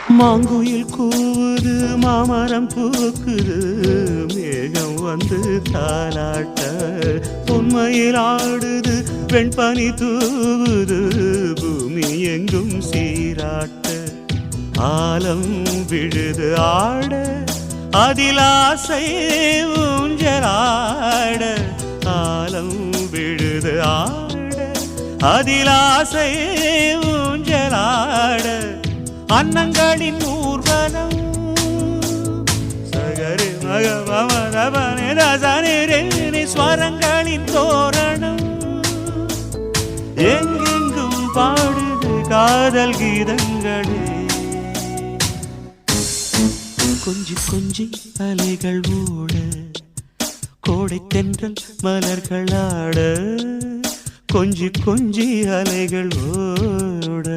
மாங்குயில் கூவுது மாமரம் பூக்குது மேகம் வந்து தாலாட்ட உண்மையில் ஆடுது வெண்பனி தூவுது பூமி எங்கும் சீராட்ட ஆலம் விழுது ஆட அதில் ஆசை ஊஞ்சலாட ஆலம் விழுது ஆட அதில் ஆசை ஊஞ்சலாட அன்னங்களின் ஊர்வலம் சகரி மகமரபனி ஸ்வரங்களின் தோரணம் எங்கெங்கும் பாடுது காதல் கீதங்களே கொஞ்சி கொஞ்சி அலைகள் ஓட கோடை தென்றல் மலர்கள் ஆட கொஞ்சி கொஞ்சி அலைகள் ஓட